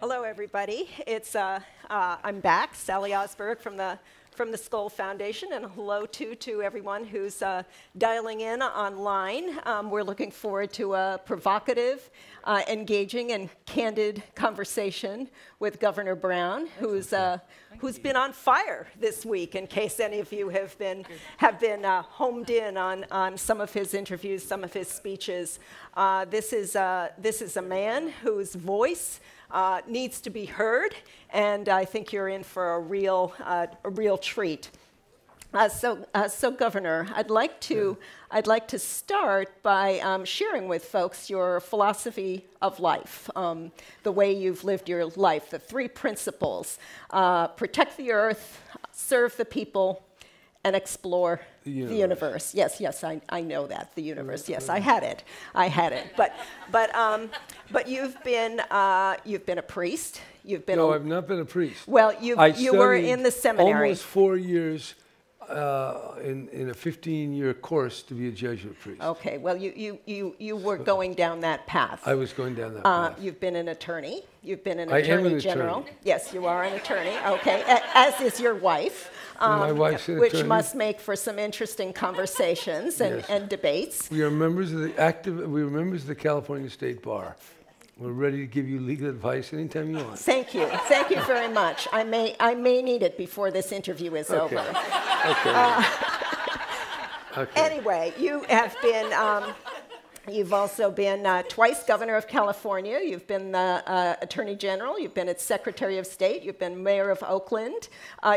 Hello, everybody. I'm back, Sally Osberg from the Skoll Foundation, and hello to everyone who's dialing in online. We're looking forward to a provocative, engaging, and candid conversation with Governor Brown, who's been on fire this week. In case any of you have been homed in on some of his interviews, some of his speeches, this is a man whose voice needs to be heard, and I think you're in for a real treat. So, Governor, I'd like to start by sharing with folks your philosophy of life, the way you've lived your life, the three principles: protect the earth, serve the people, and explore the universe. Yes, I know that, the universe. Yes, I had it. But you've been a priest. No, I've not been a priest. Well, you were in the seminary. Almost 4 years in a 15-year course to be a Jesuit priest. Okay. Well, you were going down that path. I was going down that path. You've been an attorney. You've been an I am attorney an general. attorney. Yes, you are an attorney. Okay, as is your wife. My wife's an which attorney. must make for some interesting conversations and debates. We are members of the California State Bar. We're ready to give you legal advice anytime you want. Thank you very much. I may need it before this interview is over. Okay. Anyway, you have been. You've also been twice governor of California. You've been the attorney general. You've been its secretary of state. You've been mayor of Oakland.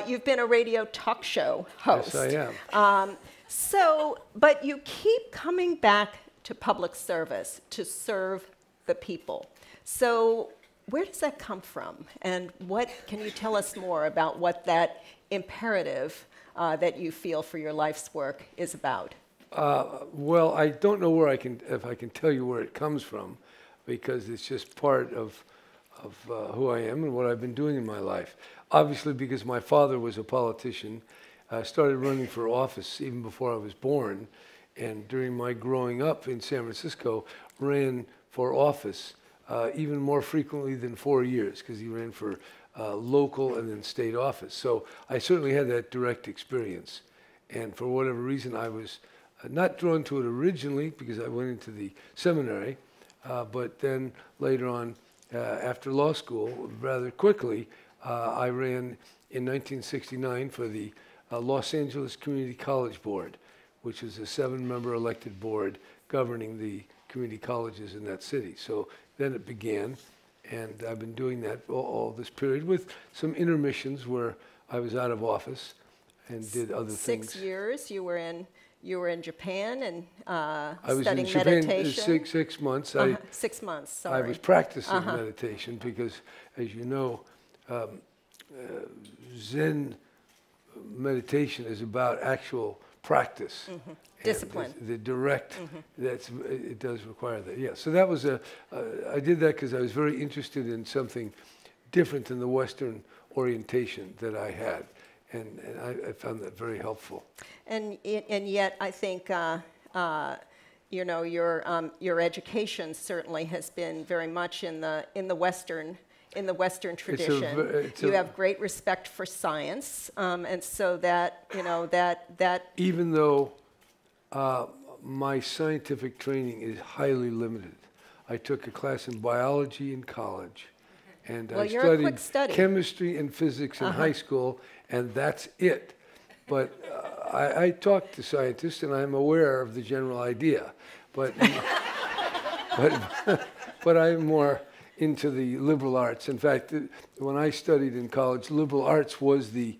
You've been a radio talk show host. Yes, I am. But you keep coming back to public service to serve the people. So where does that come from? And what can you tell us more about what that imperative that you feel for your life's work is about? Well, I don't know if I can tell you where it comes from, because it's just part of who I am and what I've been doing in my life. Obviously, because my father was a politician, I started running for office even before I was born, and during my growing up in San Francisco, ran for office even more frequently than 4 years, because he ran for local and then state office. So I certainly had that direct experience, and for whatever reason, I was not drawn to it originally because I went into the seminary, but then later on, after law school, rather quickly, I ran in 1969 for the Los Angeles Community College Board, which is a 7-member elected board governing the community colleges in that city. So then it began, and I've been doing that all this period with some intermissions where I was out of office and did other things. 6 years you were in Japan and I was studying in Japan meditation. 6 months. 6 months, sorry. I was practicing meditation because, as you know, Zen meditation is about actual practice. Mm-hmm. Discipline. The direct, it does require that. Yeah, so that was I did that because I was very interested in something different than the Western orientation that I had. And I found that very helpful. And yet, I think your education certainly has been very much in the Western tradition. You have great respect for science, and so that that. Even though my scientific training is highly limited, I took a class in biology in college, and I studied chemistry and physics in high school. And that's it. But I talk to scientists, and I'm aware of the general idea. But but I'm more into the liberal arts. In fact, when I studied in college, liberal arts was the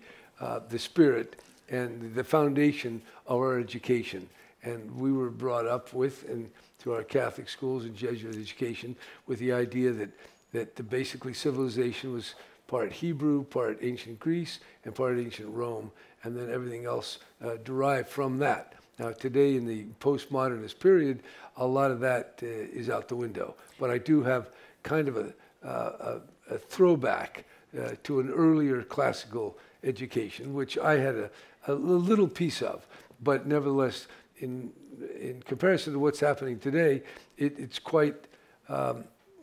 spirit and the foundation of our education. And we were brought up with, and through our Catholic schools and Jesuit education, with the idea that basically civilization was part Hebrew, part ancient Greece, and part ancient Rome, and then everything else derived from that. Now, today in the postmodernist period, a lot of that is out the window. But I do have kind of a throwback to an earlier classical education, which I had a little piece of. But nevertheless, in comparison to what's happening today, it's quite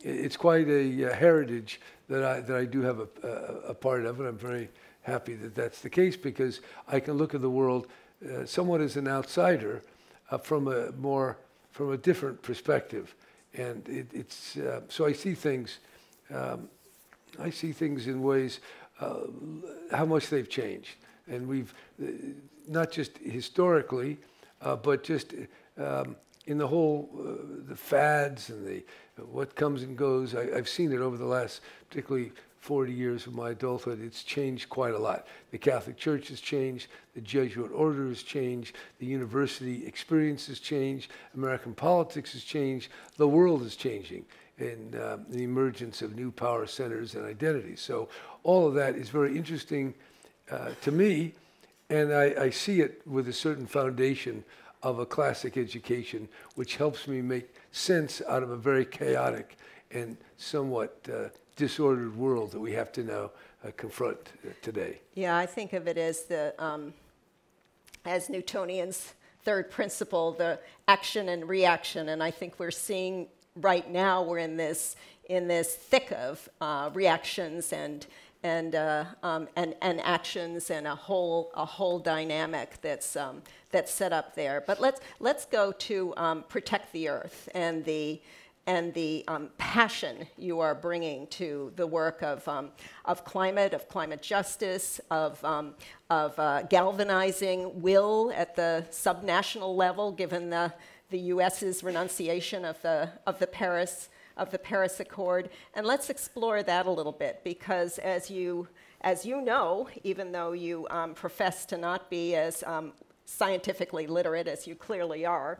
it's quite a heritage that I do have a part of, and I'm very happy that that's the case, because I can look at the world somewhat as an outsider from a different perspective, and it's so I see things in ways how much they've changed, and we've not just historically, but just in the whole the fads and the what comes and goes. I've seen it over the last, particularly 40 years of my adulthood. It's changed quite a lot. The Catholic Church has changed, the Jesuit order has changed, the university experience has changed, American politics has changed, the world is changing in the emergence of new power centers and identities. So all of that is very interesting to me, and I see it with a certain foundation of a classic education, which helps me make sense out of a very chaotic and somewhat disordered world that we have to now confront today. Yeah, I think of it as as Newtonian's third principle, the action and reaction, and I think we're seeing right now we're in this thick of reactions and actions and a whole dynamic that's set up there. But let's go to protect the earth and the passion you are bringing to the work of climate justice, of galvanizing will at the subnational level, given the U.S.'s renunciation of the Paris Accord. And let's explore that a little bit, because as you know, even though you profess to not be as scientifically literate as you clearly are,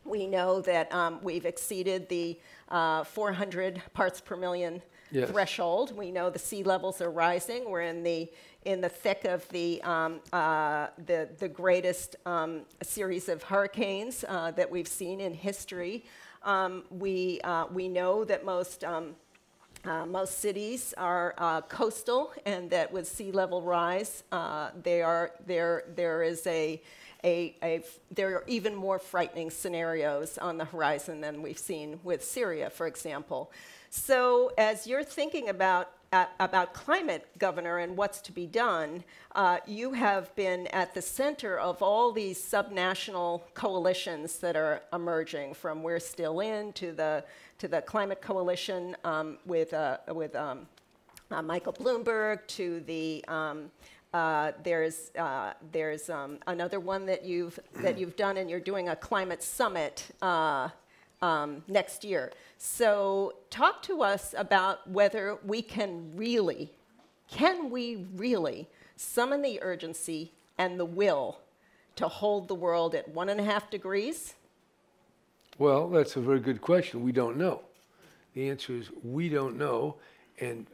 we know that we've exceeded the 400 parts per million threshold. We know the sea levels are rising. We're in the thick of the greatest series of hurricanes that we've seen in history. We know that most cities are coastal, and that with sea level rise, there are even more frightening scenarios on the horizon than we've seen with Syria, for example. So as you're thinking about climate, Governor, and what's to be done, you have been at the center of all these subnational coalitions that are emerging, from We're Still In to the Climate Coalition with Michael Bloomberg, to the there's another one that you've done, and you're doing a climate summit next year. So talk to us about whether we can we really summon the urgency and the will to hold the world at 1.5 degrees? Well, that's a very good question. We don't know. The answer is we don't know. And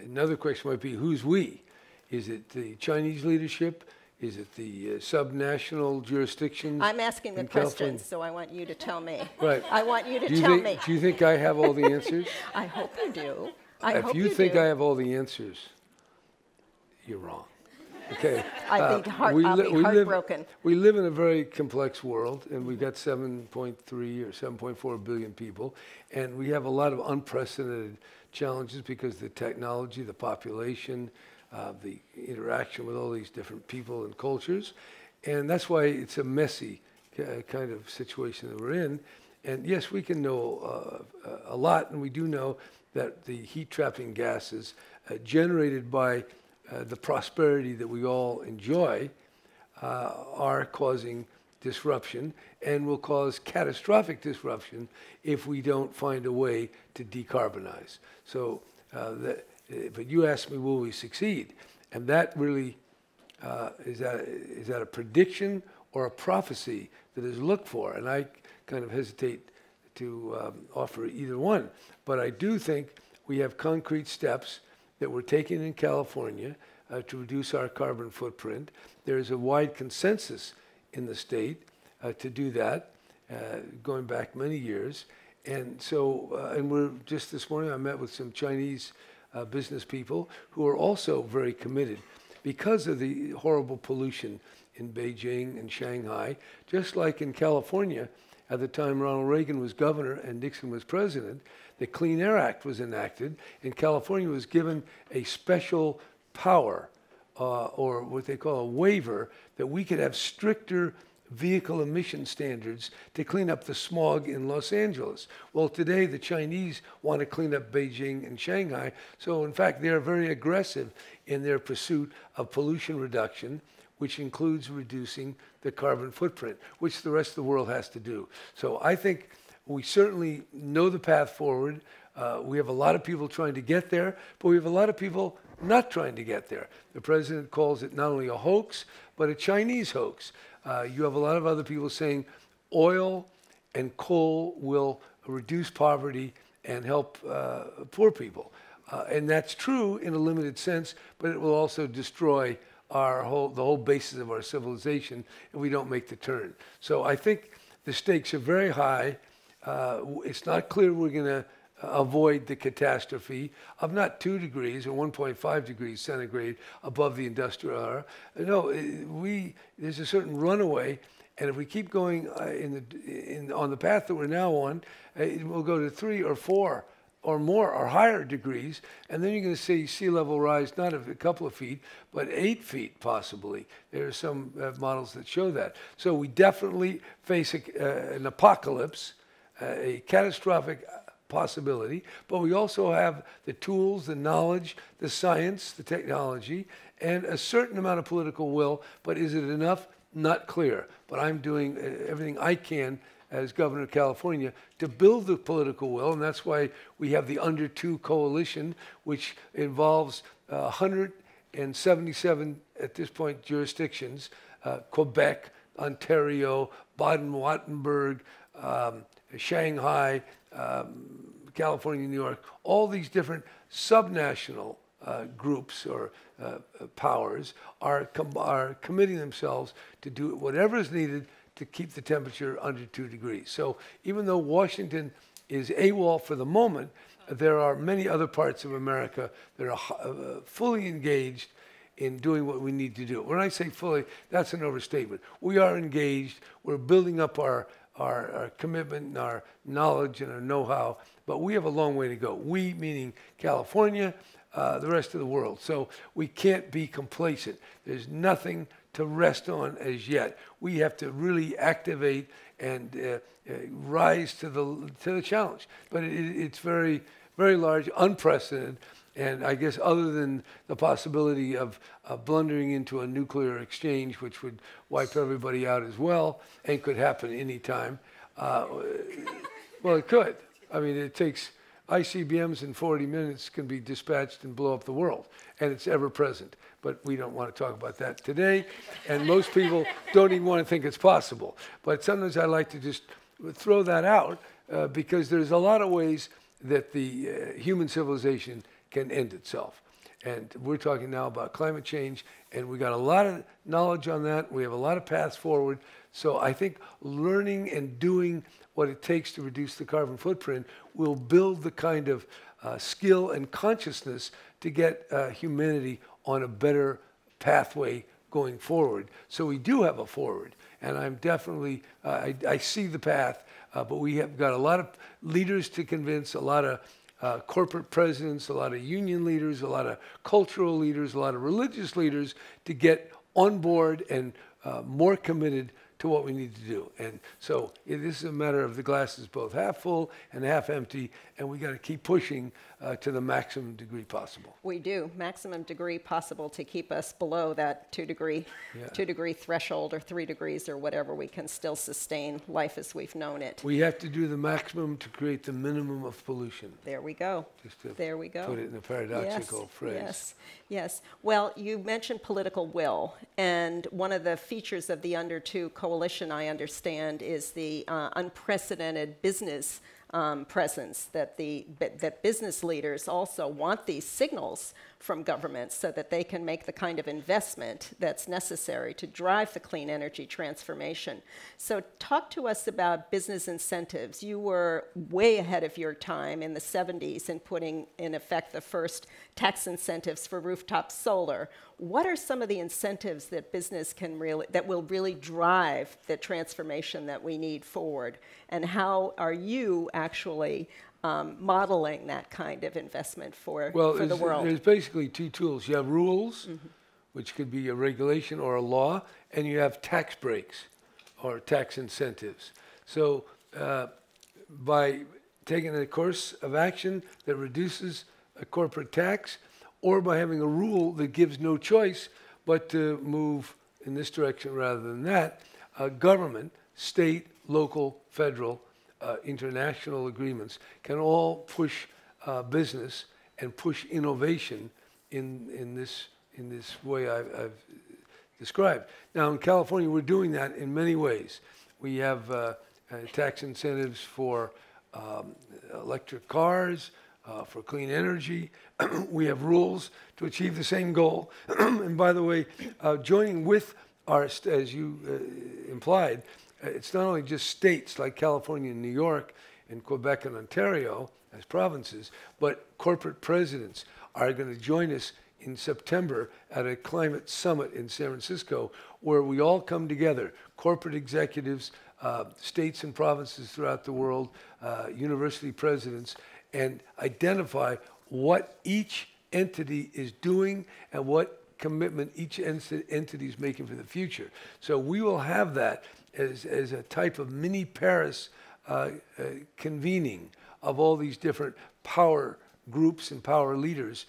another question might be, who's we? Is it the Chinese leadership? Is it the subnational jurisdictions? I'm asking the questions, so I want you to tell me. Right. I want you to tell me. Do you think I have all the answers? I hope you do. If you think I have all the answers, you're wrong. Okay. I'll be heartbroken. We live in a very complex world, and we've got 7.3 or 7.4 billion people, and we have a lot of unprecedented challenges because the technology, the population, the interaction with all these different people and cultures. And that's why it's a messy kind of situation that we're in. And yes, we can know a lot, and we do know that the heat-trapping gases generated by the prosperity that we all enjoy are causing disruption, and will cause catastrophic disruption if we don't find a way to decarbonize. So, but you asked me, will we succeed? And that really, is that a prediction or a prophecy that is looked for? And I kind of hesitate to offer either one. But I do think we have concrete steps that we're taking in California to reduce our carbon footprint. There's a wide consensus in the state to do that, going back many years. And so, and we're just this morning, I met with some Chinese business people who are also very committed because of the horrible pollution in Beijing and Shanghai. Just like in California, at the time Ronald Reagan was governor and Nixon was president, the Clean Air Act was enacted, and California was given a special power, or what they call a waiver, that we could have stricter vehicle emission standards to clean up the smog in Los Angeles. Well, today the Chinese want to clean up Beijing and Shanghai, so in fact they are very aggressive in their pursuit of pollution reduction, which includes reducing the carbon footprint, which the rest of the world has to do. So I think we certainly know the path forward. We have a lot of people trying to get there, but we have a lot of people not trying to get there. The president calls it not only a hoax, but a Chinese hoax. You have a lot of other people saying oil and coal will reduce poverty and help poor people. And that's true in a limited sense, but it will also destroy the whole basis of our civilization if we don't make the turn. So I think the stakes are very high. It's not clear we're going to avoid the catastrophe of not 2 degrees or 1.5 degrees centigrade above the industrial era. No, there's a certain runaway, and if we keep going on the path that we're now on, it will go to 3 or 4 or more or higher degrees, and then you're going to see sea level rise not of a couple of feet, but 8 feet possibly. There are some models that show that. So we definitely face an apocalypse, a catastrophic possibility, but we also have the tools, the knowledge, the science, the technology, and a certain amount of political will. But is it enough? Not clear. But I'm doing everything I can as governor of California to build the political will, and that's why we have the Under 2 coalition, which involves 177 at this point jurisdictions, Quebec, Ontario, Baden-Württemberg, Shanghai, California, New York, all these different subnational groups or powers are committing themselves to do whatever is needed to keep the temperature under 2 degrees. So even though Washington is AWOL for the moment, there are many other parts of America that are fully engaged in doing what we need to do. When I say fully, that's an overstatement. We are engaged. We're building up our commitment and our knowledge and our know-how, but we have a long way to go. We, meaning California, the rest of the world. So we can't be complacent. There's nothing to rest on as yet. We have to really activate and rise to the challenge. But it's very, very large, unprecedented, and I guess other than the possibility of blundering into a nuclear exchange, which would wipe everybody out as well, and could happen any time. Well, it could. I mean, it takes ICBMs in 40 minutes can be dispatched and blow up the world, and it's ever present. But we don't want to talk about that today, and most people don't even want to think it's possible. But sometimes I like to just throw that out because there's a lot of ways that the human civilization can end itself. And we're talking now about climate change, and we got a lot of knowledge on that. We have a lot of paths forward. So I think learning and doing what it takes to reduce the carbon footprint will build the kind of skill and consciousness to get humanity on a better pathway going forward. So we do have a forward, and I'm definitely, I see the path, but we have got a lot of leaders to convince, a lot of corporate presidents, a lot of union leaders, a lot of cultural leaders, a lot of religious leaders to get on board and more committed to what we need to do. And so this is a matter of the glass is both half full and half empty, and we got to keep pushing to the maximum degree possible. We do, maximum degree possible to keep us below that 2 degree threshold, or 3 degrees, or whatever. We can still sustain life as we've known it. We have to do the maximum to create the minimum of pollution. There we go. There we go. Put it in a paradoxical phrase. Yes, yes. Well, you mentioned political will, and one of the features of the Under 2 coalition, I understand, is the unprecedented business presence, that that business leaders also want these signals from governments so that they can make the kind of investment that's necessary to drive the clean energy transformation. So talk to us about business incentives. You were way ahead of your time in the 70s in putting in effect the first tax incentives for rooftop solar. What are some of the incentives that business can that will really drive the transformation that we need forward? And how are you actually modeling that kind of investment for the world? There's basically two tools. You have rules, which could be a regulation or a law, and you have tax breaks or tax incentives. So by taking a course of action that reduces a corporate tax, or by having a rule that gives no choice but to move in this direction rather than that, government, state, local, federal, international agreements can all push business and push innovation in this way I've described. Now in California, we're doing that in many ways. We have tax incentives for electric cars, for clean energy. We have rules to achieve the same goal. And by the way, joining with our, as you implied, it's not only just states like California and New York and Quebec and Ontario as provinces, but corporate presidents are going to join us in September at a climate summit in San Francisco, where we all come together, corporate executives, states and provinces throughout the world, university presidents, and identify what each entity is doing and what commitment each entity is making for the future. So we will have that as a type of mini Paris convening of all these different power groups and power leaders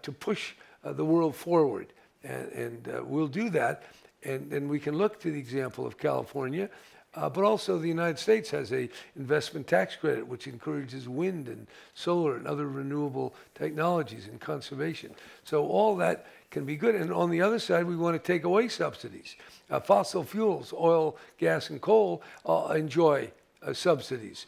to push the world forward. And we'll do that. And we can look to the example of California, but also the United States has a investment tax credit which encourages wind and solar and other renewable technologies and conservation. So all that can be good. And on the other side, we want to take away subsidies. Fossil fuels, oil, gas, and coal enjoy subsidies.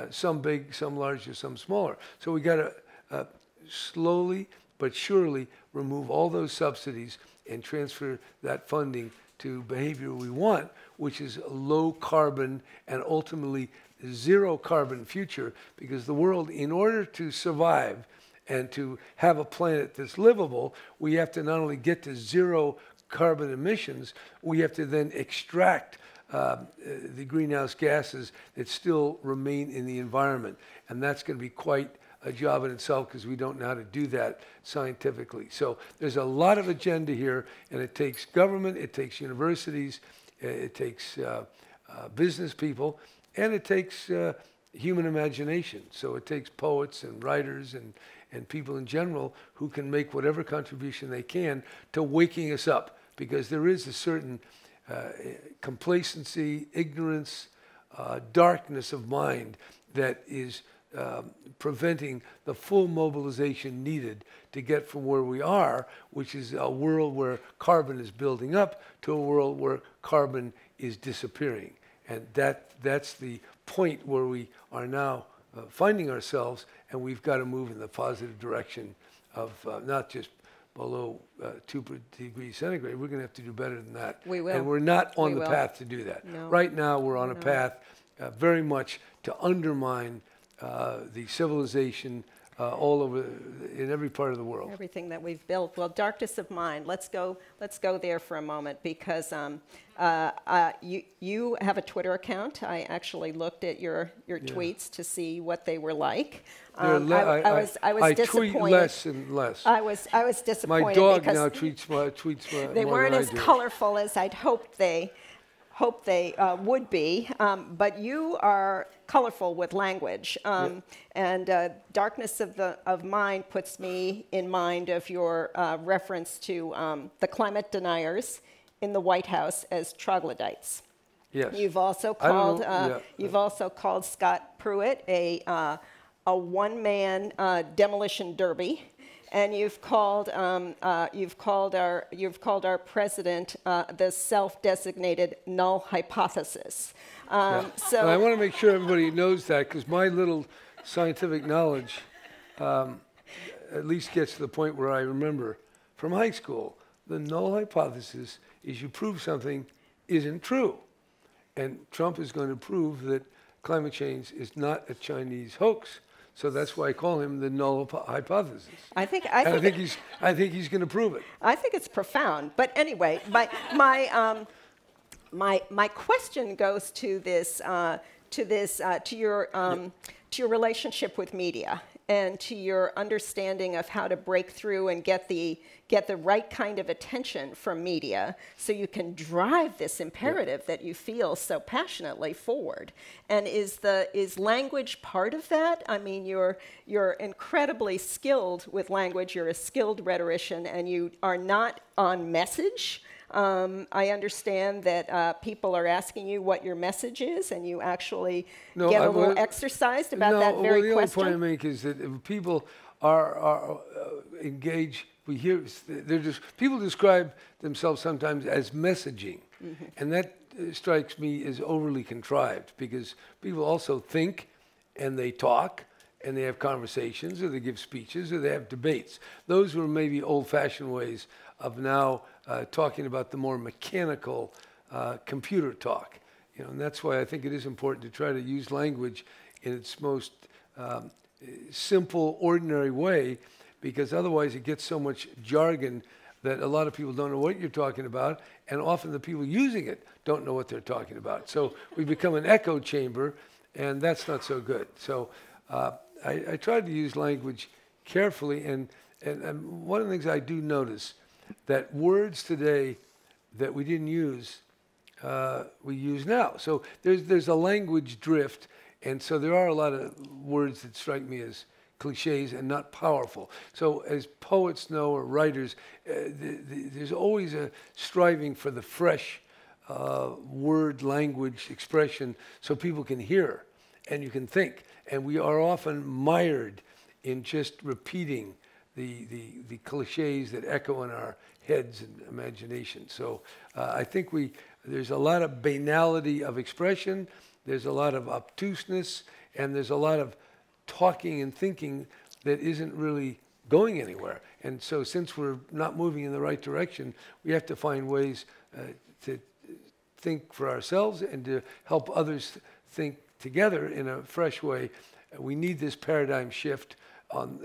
Some big, some larger, some smaller. So we got to slowly but surely remove all those subsidies and transfer that funding to behavior we want, which is a low carbon and ultimately zero carbon future, because the world, in order to survive and to have a planet that's livable, we have to not only get to zero carbon emissions, we have to then extract the greenhouse gases that still remain in the environment. And that's going to be quite a job in itself, because we don't know how to do that scientifically. So there's a lot of agenda here, and it takes government, it takes universities, it takes business people, and it takes human imagination. So it takes poets and writers and people in general who can make whatever contribution they can to waking us up, because there is a certain complacency, ignorance, darkness of mind that is preventing the full mobilization needed to get from where we are, which is a world where carbon is building up, to a world where carbon is disappearing. And that's the point where we are now finding ourselves, and we've got to move in the positive direction of not just below 2 degrees centigrade. We're going to have to do better than that. We will. And we're not on the path to do that. No. Right now, we're on a path very much to undermine the civilization all over, in every part of the world. Everything that we've built. Well, darkness of mind. Let's go there for a moment, because you have a Twitter account. I actually looked at your tweets to see what they were like. I was disappointed. Tweet less and less. I was disappointed. My dog because now tweets they more weren't than as I do. colorful as I'd hoped they would be, but you are colorful with language, and darkness of mind puts me in mind of your reference to the climate deniers in the White House as troglodytes. Yes. You've also called Scott Pruitt a one-man demolition derby. and you've called our president the self-designated null hypothesis. Yeah. And I want to make sure everybody knows that, because my little scientific knowledge at least gets to the point where I remember from high school, the null hypothesis is you prove something isn't true. And Trump is going to prove that climate change is not a Chinese hoax. So that's why I call him the null hypothesis. I think he's going to prove it. I think it's profound. But anyway, my question goes to your relationship with media and to your understanding of how to break through and get the right kind of attention from media so you can drive this imperative that you feel so passionately forward. And is language part of that? I mean, you're incredibly skilled with language, you're a skilled rhetorician, and you are not on message. I understand that people are asking you what your message is, and you actually get a little exercised about that very the question. only point I make is that if people are engaged, we hear people describe themselves sometimes as messaging, and that strikes me as overly contrived, because people also think and they talk and they have conversations, or they give speeches, or they have debates. Those were maybe old-fashioned ways of now talking about the more mechanical computer talk. And that's why I think it is important to try to use language in its most simple, ordinary way, because otherwise it gets so much jargon that a lot of people don't know what you're talking about, and often the people using it don't know what they're talking about. So we become an echo chamber, and that's not so good. So I try to use language carefully, and one of the things I do notice, that words today that we didn't use, we use now. So there's a language drift, and so there are a lot of words that strike me as cliches and not powerful. So as poets know, or writers, there's always a striving for the fresh word, language, expression, so people can hear and you can think. And we are often mired in just repeating the cliches that echo in our heads and imagination. So I think there's a lot of banality of expression, there's a lot of obtuseness, and there's a lot of talking and thinking that isn't really going anywhere. And so since we're not moving in the right direction, we have to find ways to think for ourselves and to help others think together in a fresh way. We need this paradigm shift on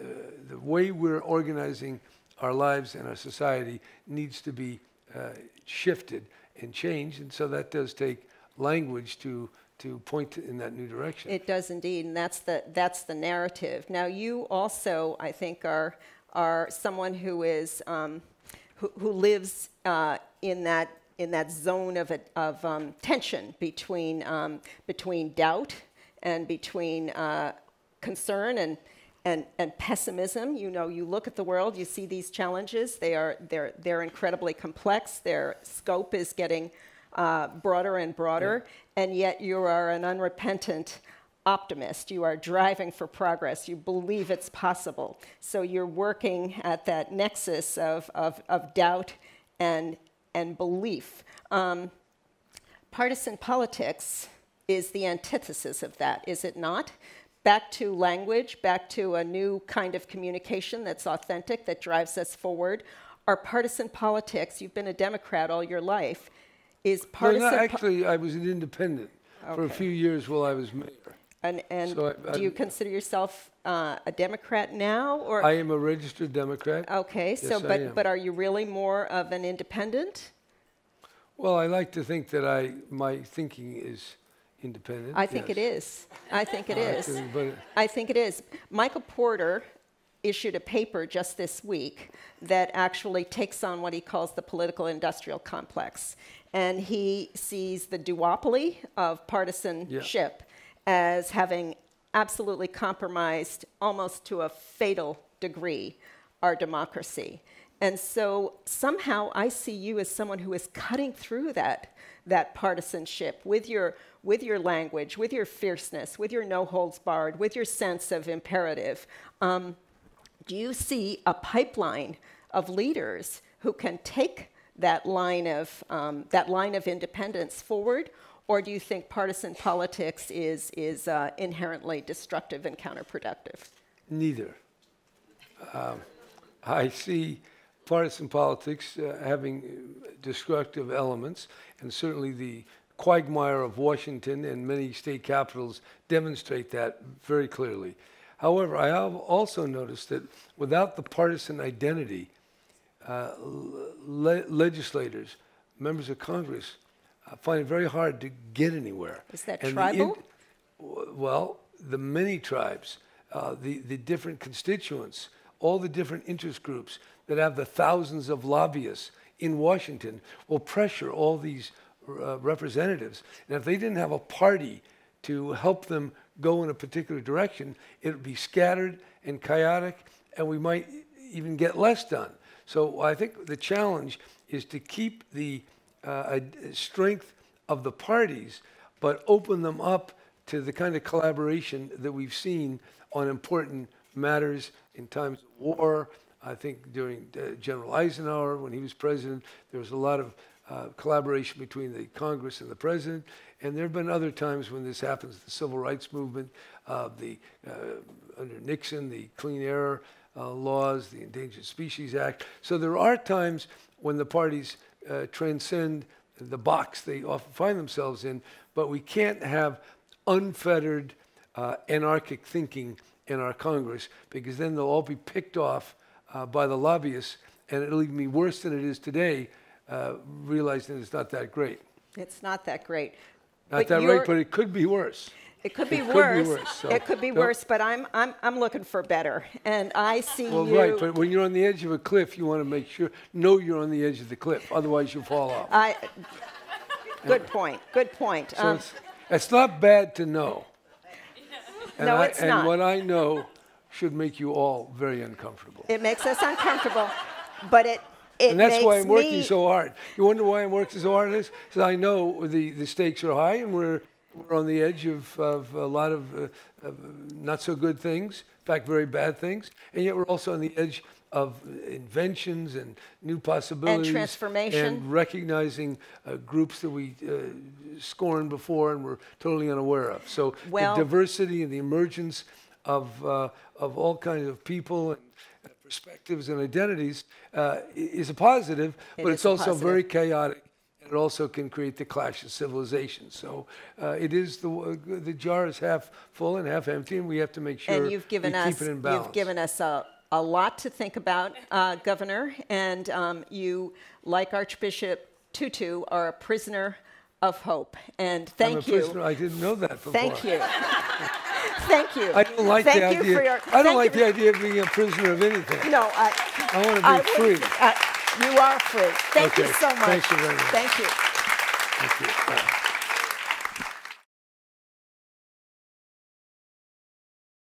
the way we're organizing our lives and our society needs to be shifted and changed. And so that does take language to point in that new direction. It does indeed, and that's the narrative. Now, you also, I think, are someone who is who lives in that zone of tension between doubt and between concern and pessimism. You look at the world, you see these challenges. They're incredibly complex. Their scope is getting broader and broader, and yet you are an unrepentant optimist. You are driving for progress. You believe it's possible. So you're working at that nexus of doubt and belief. Partisan politics is the antithesis of that, is it not? Back to language, back to a new kind of communication that's authentic, that drives us forward. Our partisan politics, you've been a Democrat all your life, is partisan... No, actually, I was an independent for a few years while I was mayor. And so do you consider yourself a Democrat now, or? I am a registered Democrat. Okay, yes, so but are you really more of an independent? Well, I like to think that my thinking is independent. I think it is. I think it is. I think it is. Michael Porter issued a paper just this week that actually takes on what he calls the political industrial complex. And he sees the duopoly of partisanship as having absolutely compromised, almost to a fatal degree, our democracy. And so somehow I see you as someone who is cutting through that partisanship with your language, with your fierceness, with your no holds barred, with your sense of imperative. do you see a pipeline of leaders who can take that line of independence forward, or do you think partisan politics is inherently destructive and counterproductive? Neither. I see partisan politics having destructive elements, and certainly the quagmire of Washington and many state capitals demonstrate that very clearly. However, I have also noticed that without the partisan identity, legislators, members of Congress, find it very hard to get anywhere. Is that And tribal? Well, the many tribes, the different constituents, all the different interest groups that have the thousands of lobbyists in Washington will pressure all these representatives. And if they didn't have a party to help them go in a particular direction, it would be scattered and chaotic, and we might even get less done. So I think the challenge is to keep the strength of the parties, but open them up to the kind of collaboration that we've seen on important matters in times of war. I think during General Eisenhower, when he was president, there was a lot of collaboration between the Congress and the president. And there have been other times when this happens, the civil rights movement, under Nixon, the Clean Air laws, the Endangered Species Act. So there are times when the parties transcend the box they often find themselves in, but we can't have unfettered anarchic thinking in our Congress, because then they'll all be picked off by the lobbyists, and it'll even be worse than it is today, realizing it's not that great. It's not that great. Not that great, but it could be worse. It could be It could worse. be worse, so It could be don't- worse, but I'm looking for better, and I see Well, you. right, but when you're on the edge of a cliff, you want to make sure, know you're on the edge of the cliff, otherwise you'll fall off. Good point. Good point. So it's not bad to know. And No, it's not. And what I know should make you all very uncomfortable. It makes us uncomfortable, but it And that's why makes I'm working me- so hard. You wonder why I'm working so hard on this? Because I know the stakes are high, and we're on the edge of a lot of not so good things, in fact, very bad things. And yet we're also on the edge of inventions and new possibilities. transformation. And recognizing groups that we scorned before and were totally unaware of. So Well- the diversity and the emergence of all kinds of people and perspectives and identities is a positive, but is it's a also positive. very chaotic. It also can create the clash of civilizations. So it is the jar is half full and half empty, and we have to make sure And you've given we us keep it in balance. you've given us a lot to think about, Governor, and you, like Archbishop Tutu, are a prisoner of hope. And thank I'm a you. prisoner. I didn't know that before. Thank you. Thank you. I don't like Thank the you idea. for your, I don't thank like you. the idea of being a prisoner of anything. No, I want to I be free. would- you are free. Thank you Okay, so much. thank you very much. Thank you. Thank you. Bye.